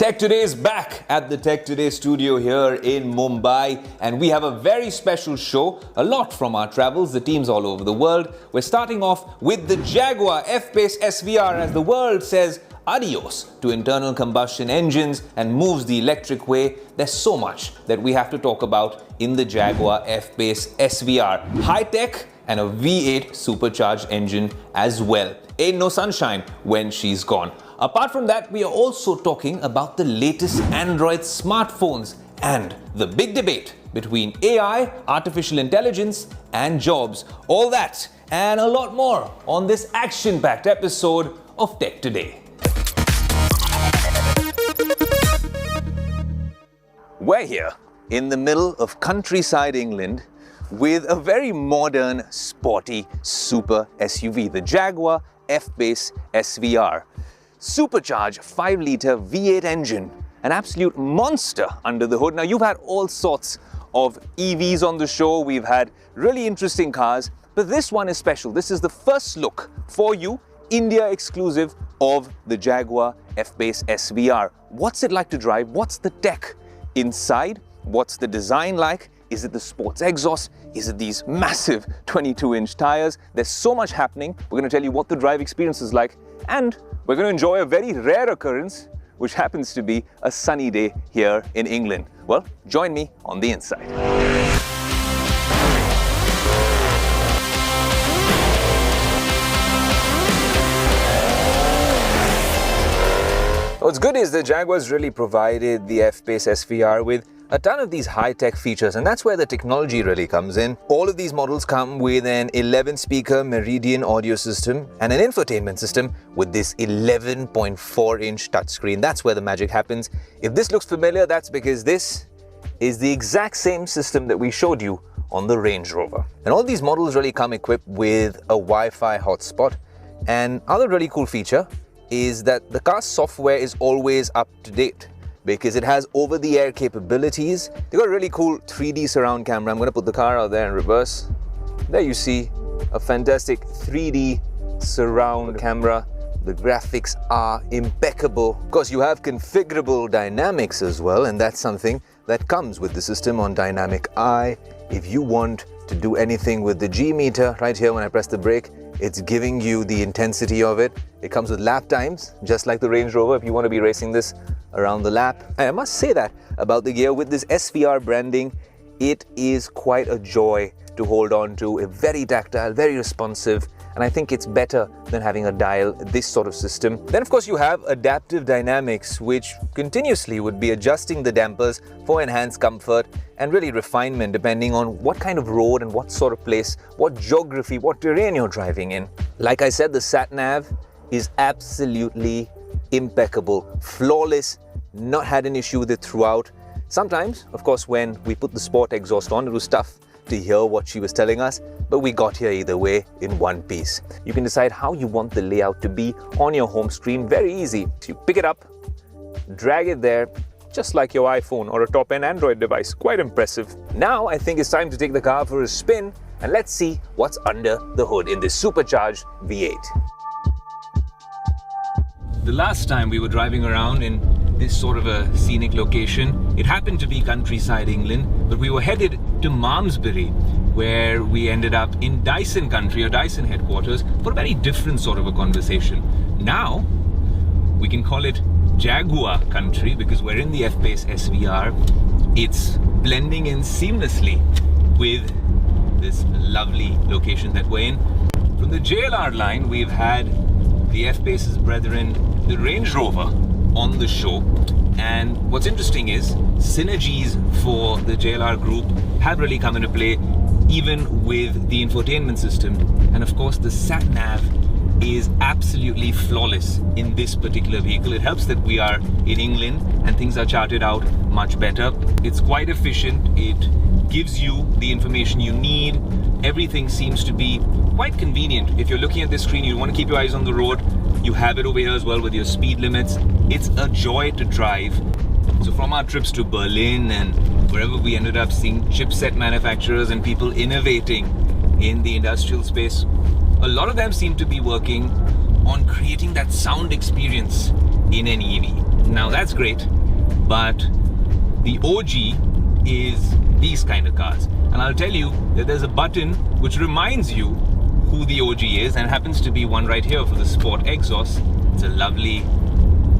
Tech Today is back at the Tech Today studio here in Mumbai, and we have a very special show, a lot from our travels, the teams all over the world. We're starting off with the Jaguar F-Pace SVR as the world says adios to internal combustion engines and moves the electric way. There's so much that we have to talk about in the Jaguar F-Pace SVR. High tech and a V8 supercharged engine as well. Ain't no sunshine when she's gone. Apart from that, we are also talking about the latest Android smartphones and the big debate between AI, artificial intelligence, and jobs. All that and a lot more on this action-packed episode of Tech Today. We're here in the middle of countryside England with a very modern, sporty super SUV, the Jaguar F-Pace SVR. Supercharged 5-litre V8 engine, an absolute monster under the hood. Now, you've had all sorts of EVs on the show. We've had really interesting cars, but this one is special. This is the first look for you, India exclusive, of the Jaguar F-Pace SVR. What's it like to drive? What's the tech inside? What's the design like? Is it the sports exhaust? Is it these massive 22-inch tires? There's so much happening. We're going to tell you what the drive experience is like, and we're going to enjoy a very rare occurrence, which happens to be a sunny day here in England. Well, join me on the inside. What's good is the Jaguar's really provided the F-Pace SVR with a ton of these high-tech features, and that's where the technology really comes in. All of these models come with an 11-speaker Meridian audio system and an infotainment system with this 11.4-inch touchscreen. That's where the magic happens. If this looks familiar, that's because this is the exact same system that we showed you on the Range Rover. And all these models really come equipped with a Wi-Fi hotspot. And other really cool feature is that the car's software is always up to date, because it has over-the-air capabilities. They've got a really cool 3D surround camera. I'm going to put the car out there in reverse. There you see a fantastic 3D surround camera. The graphics are impeccable. Of course, you have configurable dynamics as well, and that's something that comes with the system on Dynamic Eye. If you want to do anything with the G meter, right here when I press the brake, it's giving you the intensity of it. It comes with lap times, just like the Range Rover if you want to be racing this around the lap. And I must say that about the gear, with this SVR branding, it is quite a joy to hold on to. A very tactile, very responsive, and I think it's better than having a dial, this sort of system. Then of course you have adaptive dynamics, which continuously would be adjusting the dampers for enhanced comfort and really refinement depending on what kind of road and what sort of place, what geography, what terrain you're driving in. Like I said, the sat-nav is absolutely impeccable, flawless, not had an issue with it throughout. Sometimes, of course, when we put the sport exhaust on, it was tough to hear what she was telling us, but we got here either way in one piece. You can decide how you want the layout to be on your home screen. Very easy. So you pick it up, drag it there, just like your iPhone or a top-end Android device. Quite impressive. Now I think it's time to take the car for a spin, and let's see what's under the hood in this supercharged V8. The last time we were driving around in this sort of a scenic location, it happened to be countryside England, but we were headed to Malmesbury, where we ended up in Dyson country, or Dyson headquarters, for a very different sort of a conversation. Now, we can call it Jaguar country because we're in the F-Pace SVR. It's blending in seamlessly with this lovely location that we're in. From the JLR line, we've had the F-Pace's brethren, the Range Rover, on the show. And what's interesting is synergies for the JLR group have really come into play, even with the infotainment system. And of course, the sat-nav is absolutely flawless in this particular vehicle. It helps that we are in England and things are charted out much better. It's quite efficient. It gives you the information you need. Everything seems to be quite convenient. If you're looking at this screen, you want to keep your eyes on the road, you have it over here as well with your speed limits. It's a joy to drive. So from our trips to Berlin and wherever we ended up seeing chipset manufacturers and people innovating in the industrial space, a lot of them seem to be working on creating that sound experience in an EV. Now that's great, but the OG is these kind of cars. And I'll tell you that there's a button which reminds you who the OG is, and happens to be one right here for the Sport exhaust. It's a lovely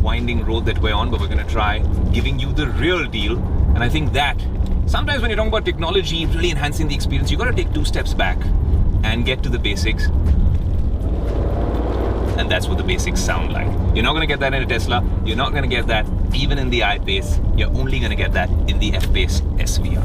winding road that we're on, but we're going to try giving you the real deal. And I think that sometimes when you're talking about technology really enhancing the experience, you got to take 2 steps back and get to the basics. And that's what the basics sound like. You're not going to get that in a Tesla. You're not going to get that even in the I-Pace. You're only going to get that in the F-Pace SVR.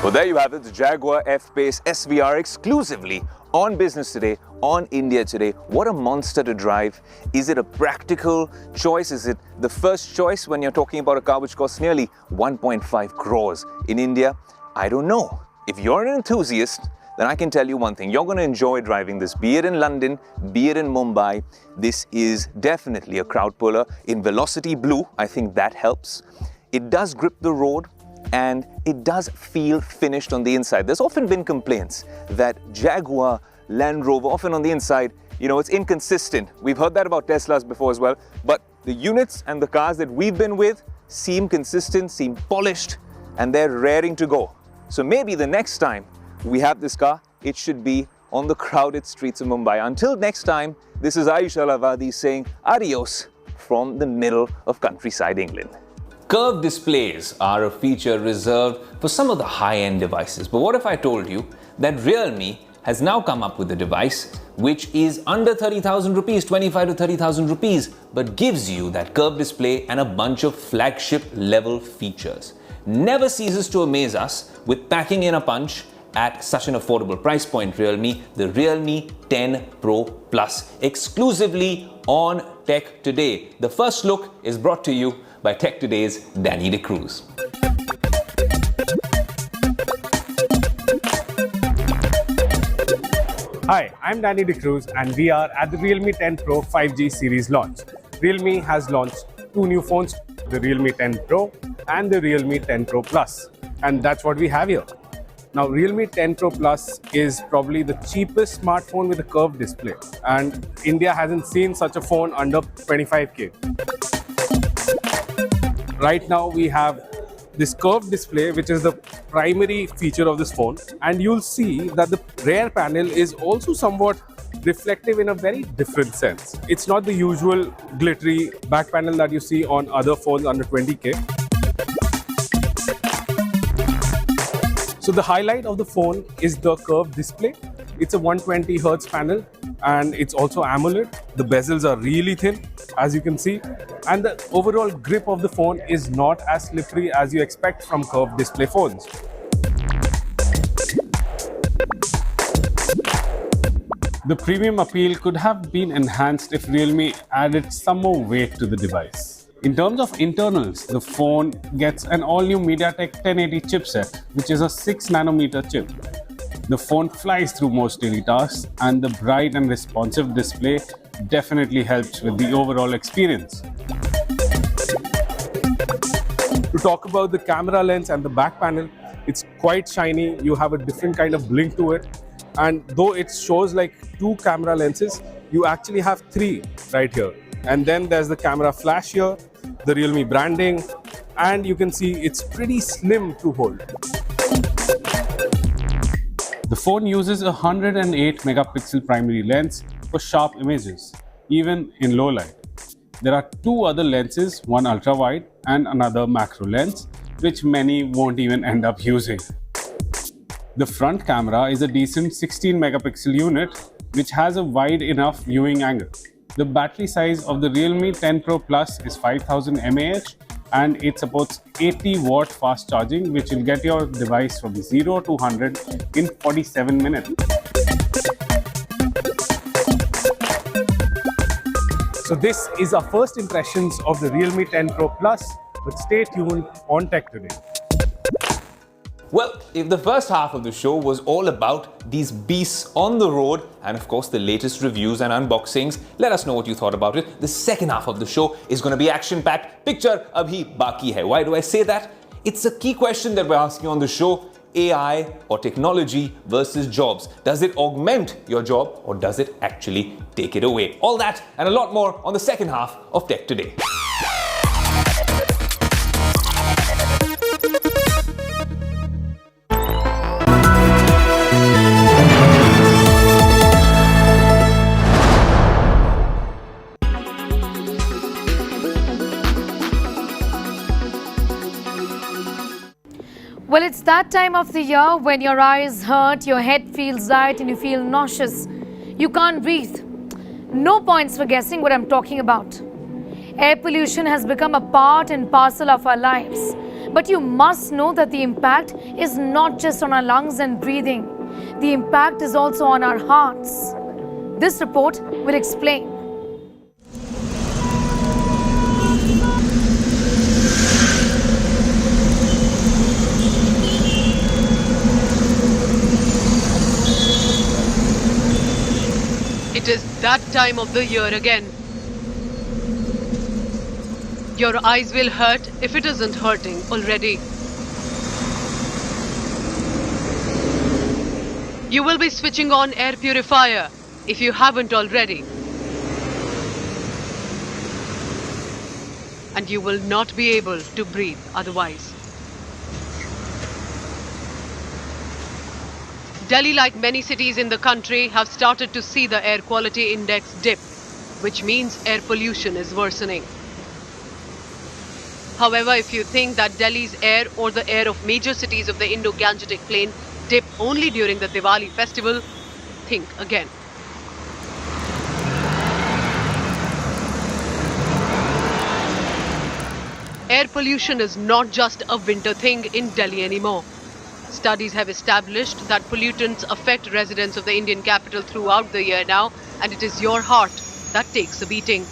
Well, there you have it, the Jaguar F-Pace SVR exclusively on Business Today, on India Today. What a monster to drive. Is it a practical choice? Is it the first choice when you're talking about a car which costs nearly 1.5 crores in India? I don't know. If you're an enthusiast, then I can tell you one thing. You're going to enjoy driving this, be it in London, be it in Mumbai. This is definitely a crowd puller. In Velocity Blue, I think that helps. It does grip the road, and it does feel finished on the inside. There's often been complaints that Jaguar, Land Rover, often on the inside, it's inconsistent. We've heard that about Teslas before as well, but the units and the cars that we've been with seem consistent, seem polished, and they're raring to go. So maybe the next time we have this car, it should be on the crowded streets of Mumbai. Until next time, this is Ayush Alavadi saying adios from the middle of countryside England. Curved displays are a feature reserved for some of the high-end devices. But what if I told you that Realme has now come up with a device which is under 30,000 rupees, 25 to 30,000 rupees, but gives you that curved display and a bunch of flagship level features. Never ceases to amaze us with packing in a punch at such an affordable price point. Realme, the Realme 10 Pro Plus, exclusively on Tech Today. The first look is brought to you by Tech Today's Danny D'Cruz. Hi, I'm Danny D'Cruz and we are at the Realme 10 Pro 5G series launch. Realme has launched 2 new phones, the Realme 10 Pro and the Realme 10 Pro Plus. And that's what we have here. Now, Realme 10 Pro Plus is probably the cheapest smartphone with a curved display. And India hasn't seen such a phone under 25K. Right now we have this curved display, which is the primary feature of this phone, and you'll see that the rear panel is also somewhat reflective in a very different sense. It's not the usual glittery back panel that you see on other phones under 20K. So the highlight of the phone is the curved display. It's a 120 Hz panel and it's also AMOLED. The bezels are really thin, as you can see, and the overall grip of the phone is not as slippery as you expect from curved display phones. The premium appeal could have been enhanced if Realme added some more weight to the device. In terms of internals, the phone gets an all-new MediaTek 1080 chipset, which is a 6nm chip. The phone flies through most daily tasks, and the bright and responsive display definitely helps with the overall experience. To talk about the camera lens and the back panel, it's quite shiny. You have a different kind of blink to it. And though it shows like 2 camera lenses, you actually have 3 right here. And then there's the camera flash here, the Realme branding, and you can see it's pretty slim to hold. The phone uses a 108 megapixel primary lens for sharp images, even in low light. There are 2 other lenses, one ultra wide and another macro lens, which many won't even end up using. The front camera is a decent 16 megapixel unit, which has a wide enough viewing angle. The battery size of the Realme 10 Pro Plus is 5000 mAh and it supports 80-watt fast charging, which will get your device from 0 to 100 in 47 minutes. So this is our first impressions of the Realme 10 Pro Plus, but stay tuned on Tech Today. Well, if the first half of the show was all about these beasts on the road and of course the latest reviews and unboxings, let us know what you thought about it. The second half of the show is going to be action-packed. Picture abhi baki hai. Why do I say that? It's a key question that we're asking on the show. AI or technology versus jobs. Does it augment your job or does it actually take it away? All that and a lot more on the second half of Tech Today. Well, it's that time of the year when your eyes hurt, your head feels light and you feel nauseous. You can't breathe. No points for guessing what I'm talking about. Air pollution has become a part and parcel of our lives. But you must know that the impact is not just on our lungs and breathing. The impact is also on our hearts. This report will explain. It is that time of the year again. Your eyes will hurt if it isn't hurting already. You will be switching on air purifier if you haven't already. And you will not be able to breathe otherwise. Delhi, like many cities in the country, have started to see the air quality index dip, which means air pollution is worsening. However, if you think that Delhi's air or the air of major cities of the Indo-Gangetic Plain dip only during the Diwali festival, think again. Air pollution is not just a winter thing in Delhi anymore. Studies have established that pollutants affect residents of the Indian capital throughout the year now, and it is your heart that takes a beating.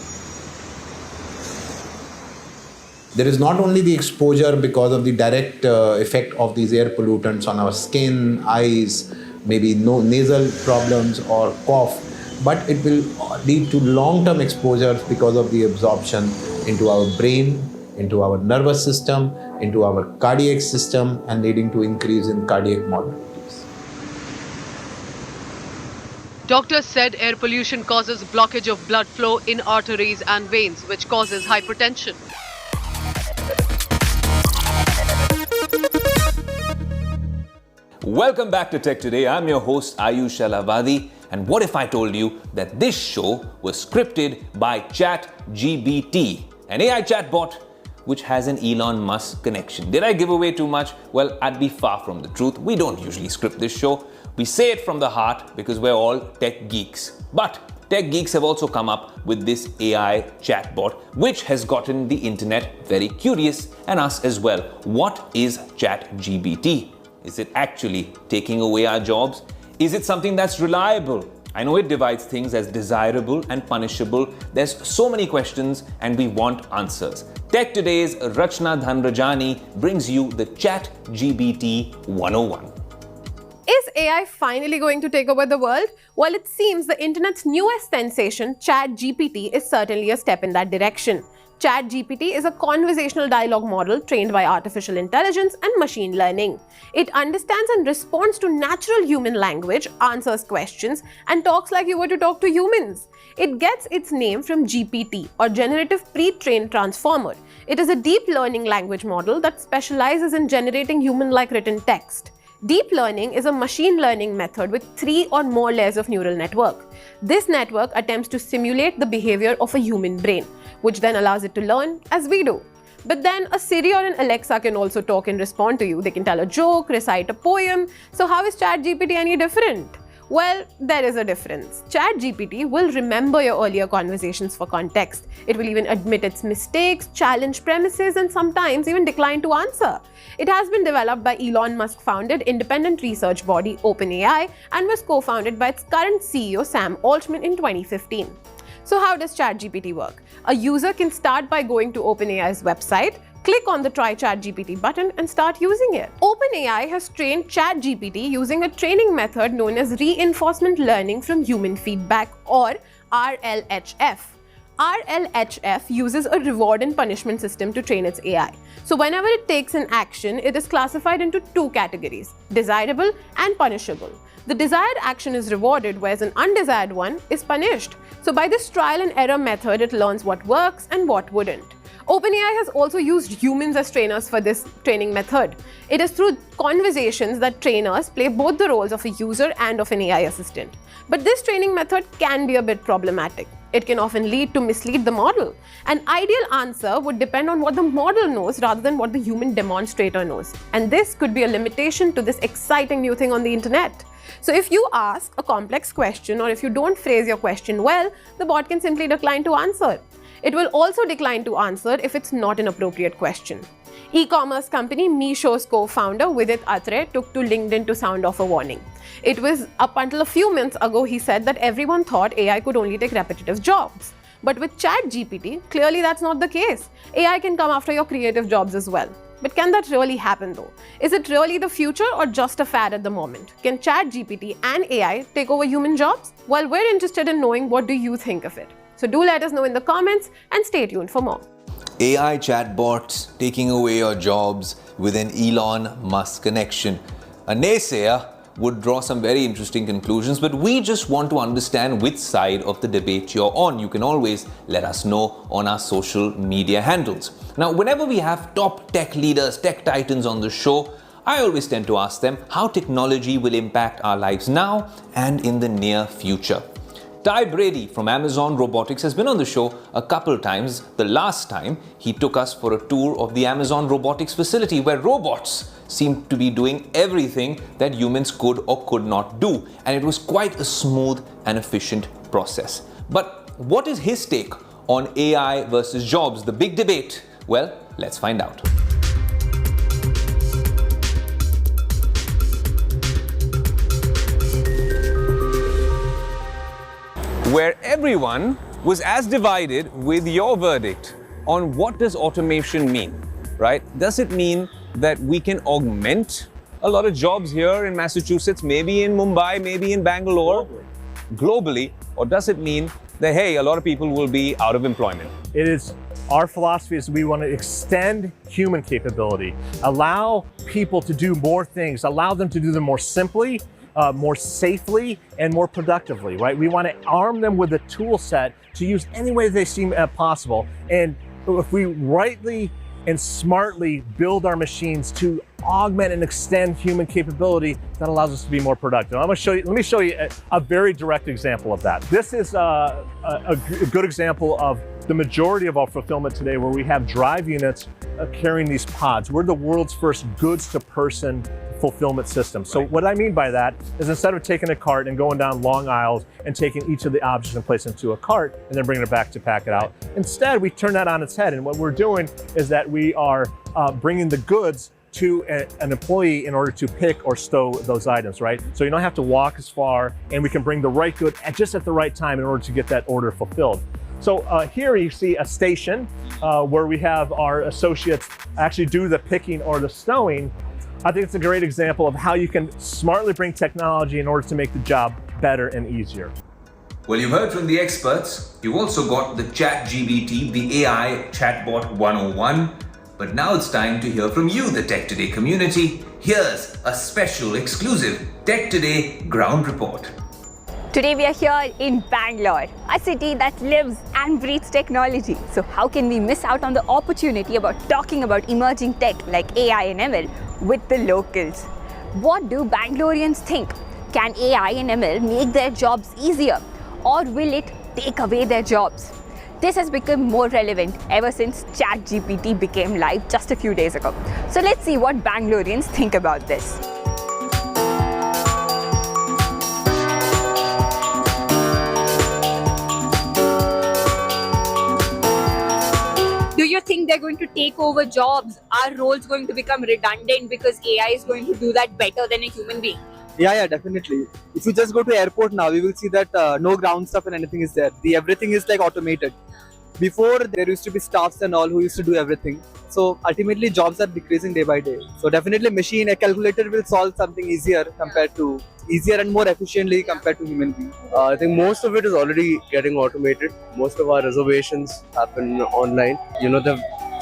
There is not only the exposure because of the direct effect of these air pollutants on our skin, eyes, maybe nasal problems or cough, but it will lead to long-term exposure because of the absorption into our brain, into our nervous system, into our cardiac system, and leading to increase in cardiac morbidities. Doctors said air pollution causes blockage of blood flow in arteries and veins, which causes hypertension. Welcome back to Tech Today. I'm your host Ayush Alavadi. And what if I told you that this show was scripted by ChatGPT, an AI chatbot which has an Elon Musk connection? Did I give away too much? Well, I'd be far from the truth. We don't usually script this show. We say it from the heart because we're all tech geeks. But tech geeks have also come up with this AI chatbot, which has gotten the internet very curious, and us as well. What is ChatGPT? Is it actually taking away our jobs? Is it something that's reliable? I know it divides things as desirable and punishable. There's so many questions and we want answers. Tech Today's Rachna Dhanrajani brings you the ChatGPT 101. Is AI finally going to take over the world? Well, it seems the internet's newest sensation, ChatGPT, is certainly a step in that direction. ChatGPT is a conversational dialogue model trained by artificial intelligence and machine learning. It understands and responds to natural human language, answers questions, and talks like you were to talk to humans. It gets its name from GPT, or Generative Pre-trained Transformer. It is a deep learning language model that specializes in generating human-like written text. Deep learning is a machine learning method with 3 or more layers of neural network. This network attempts to simulate the behavior of a human brain, which then allows it to learn as we do. But then a Siri or an Alexa can also talk and respond to you. They can tell a joke, recite a poem. So how is ChatGPT any different? Well, there is a difference. ChatGPT will remember your earlier conversations for context. It will even admit its mistakes, challenge premises, and sometimes even decline to answer. It has been developed by Elon Musk-founded independent research body OpenAI and was co-founded by its current CEO Sam Altman in 2015. So how does ChatGPT work? A user can start by going to OpenAI's website, Click on the Try ChatGPT button and start using it. OpenAI has trained ChatGPT using a training method known as reinforcement learning from human feedback, or RLHF. RLHF uses a reward and punishment system to train its AI. So whenever it takes an action, it is classified into two categories: desirable and punishable. The desired action is rewarded, whereas an undesired one is punished. So by this trial and error method, it learns what works and what wouldn't. OpenAI has also used humans as trainers for this training method. It is through conversations that trainers play both the roles of a user and of an AI assistant. But this training method can be a bit problematic. It can often lead to mislead the model. An ideal answer would depend on what the model knows rather than what the human demonstrator knows. And this could be a limitation to this exciting new thing on the internet. So if you ask a complex question, or if you don't phrase your question well, the bot can simply decline to answer. It will also decline to answer if it's not an appropriate question. E-commerce company Meesho's co-founder Vidit Atre took to LinkedIn to sound off a warning. It was up until a few months ago he said that everyone thought AI could only take repetitive jobs. But with ChatGPT, clearly that's not the case. AI can come after your creative jobs as well. But can that really happen though? Is it really the future or just a fad at the moment? Can ChatGPT and AI take over human jobs? Well, we're interested in knowing what do you think of it. So do let us know in the comments and stay tuned for more. AI chatbots taking away your jobs with an Elon Musk connection. A naysayer would draw some very interesting conclusions, but we just want to understand which side of the debate you're on. You can always let us know on our social media handles. Now, whenever we have top tech leaders, tech titans on the show, I always tend to ask them how technology will impact our lives now and in the near future. Ty Brady from Amazon Robotics has been on the show a couple times. The last time, he took us for a tour of the Amazon Robotics facility where robots seem to be doing everything that humans could or could not do. And it was quite a smooth and efficient process. But what is his take on AI versus jobs? The big debate? Well, let's find out. Where everyone was as divided with your verdict on what does automation mean, right? Does it mean that we can augment a lot of jobs here in Massachusetts, maybe in Mumbai, maybe in Bangalore, globally, or does it mean that, hey, a lot of people will be out of employment? It is our philosophy is we want to extend human capability, allow people to do more things, allow them to do them more simply, more safely, and more productively, right? We want to arm them with a tool set to use any way they seem possible. And if we rightly and smartly build our machines to augment and extend human capability, that allows us to be more productive. I'm going to show you, let me show you a very direct example of that. This is a good example of the majority of our fulfillment today, where we have drive units carrying these pods. We're the world's first goods-to-person fulfillment system. So what I mean by that is, instead of taking a cart and going down long aisles and taking each of the objects and placing into a cart and then bringing it back to pack it out, instead we turn that on its head. And what we're doing is that we are bringing the goods to an employee in order to pick or stow those items, right? So you don't have to walk as far, and we can bring the right good just at the right time in order to get that order fulfilled. So here you see a station where we have our associates actually do the picking or the stowing. I think it's a great example of how you can smartly bring technology in order to make the job better and easier. Well, you've heard from the experts. You've also got the ChatGPT, the AI chatbot 101. But now it's time to hear from you, the Tech Today community. Here's a special exclusive Tech Today ground report. Today we are here in Bangalore, a city that lives and breathes technology. So how can we miss out on the opportunity about talking about emerging tech like AI and ML with the locals? What do Bangaloreans think? Can AI and ML make their jobs easier, or will it take away their jobs? This has become more relevant ever since ChatGPT became live just a few days ago. So let's see what Bangaloreans think about this. Do you think they're going to take over jobs? Are roles going to become redundant because AI is going to do that better than a human being? Yeah, definitely. If you just go to airport now, we will see that no ground stuff and anything is there. Everything is like automated. Before, there used to be staffs and all who used to do everything. So ultimately, jobs are decreasing day by day. So definitely, a calculator will solve something easier and more efficiently compared to human being. I think most of it is already getting automated. Most of our reservations happen online. They've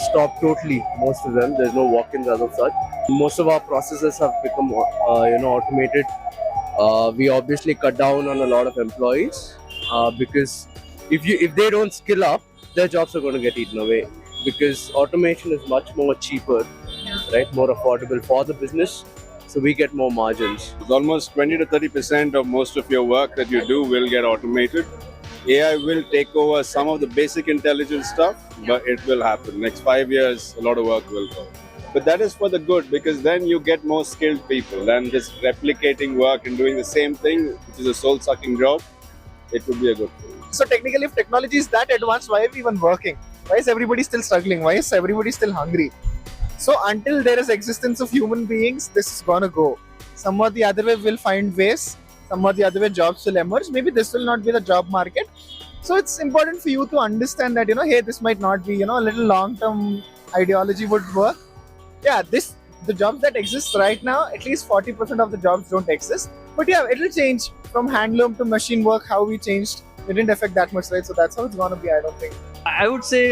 stopped totally, most of them. There's no walk-ins as of such. Most of our processes have become, automated. We obviously cut down on a lot of employees because if they don't skill up, their jobs are going to get eaten away. Because automation is much more cheaper, right? More affordable for the business. So we get more margins. Almost 20 to 30% of most of your work that you do will get automated. AI will take over some of the basic intelligence stuff, but it will happen. Next 5 years, a lot of work will go. But that is for the good, because then you get more skilled people than just replicating work and doing the same thing, which is a soul-sucking job. It would be a good thing. So technically, if technology is that advanced, why are we even working? Why is everybody still struggling? Why is everybody still hungry? So until there is existence of human beings, this is gonna go. Some or the other way we'll find ways. Some or the other way jobs will emerge. Maybe this will not be the job market. So it's important for you to understand that, hey, this might not be, a little long-term ideology would work. Yeah, the jobs that exist right now, at least 40% of the jobs don't exist. But yeah, it'll change from handloom to machine work. How we changed, it didn't affect that much, right? So that's how it's gonna be, I don't think. I would say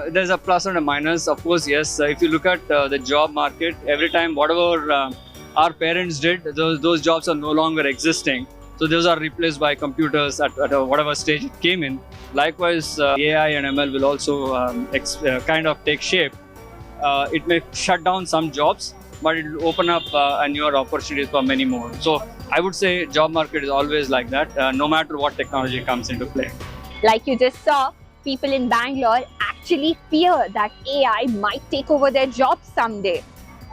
there's a plus and a minus. Of course, yes. If you look at the job market, every time whatever our parents did, those jobs are no longer existing. So those are replaced by computers at whatever stage it came in. Likewise, AI and ML will also kind of take shape. It may shut down some jobs, but it will open up newer opportunities for many more. So I would say job market is always like that, no matter what technology comes into play. Like you just saw, people in Bangalore actually fear that AI might take over their jobs someday.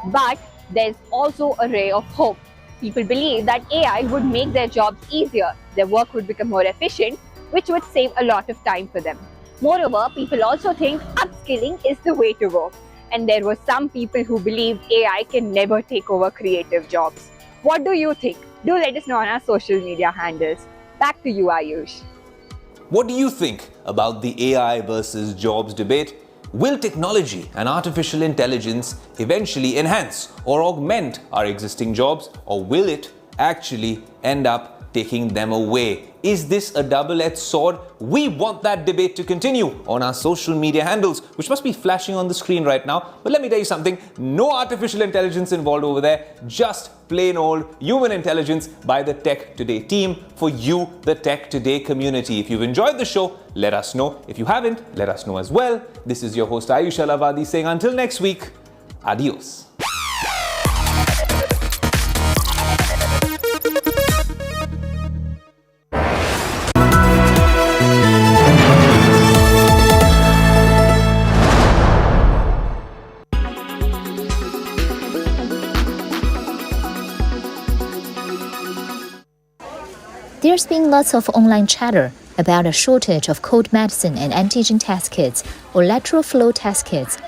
But there's also a ray of hope. People believe that AI would make their jobs easier, their work would become more efficient, which would save a lot of time for them. Moreover, people also think upskilling is the way to go. And there were some people who believe AI can never take over creative jobs. What do you think? Do let us know on our social media handles. Back to you, Ayush. What do you think about the AI versus jobs debate? Will technology and artificial intelligence eventually enhance or augment our existing jobs, or will it actually end up taking them away? Is this a double-edged sword? We want that debate to continue on our social media handles, which must be flashing on the screen right now. But let me tell you something, no artificial intelligence involved over there, just plain old human intelligence by the Tech Today team for you, the Tech Today community. If you've enjoyed the show, let us know. If you haven't, let us know as well. This is your host Ayush Alavadi saying until next week, adios. There's been lots of online chatter about a shortage of cold medicine and antigen test kits or lateral flow test kits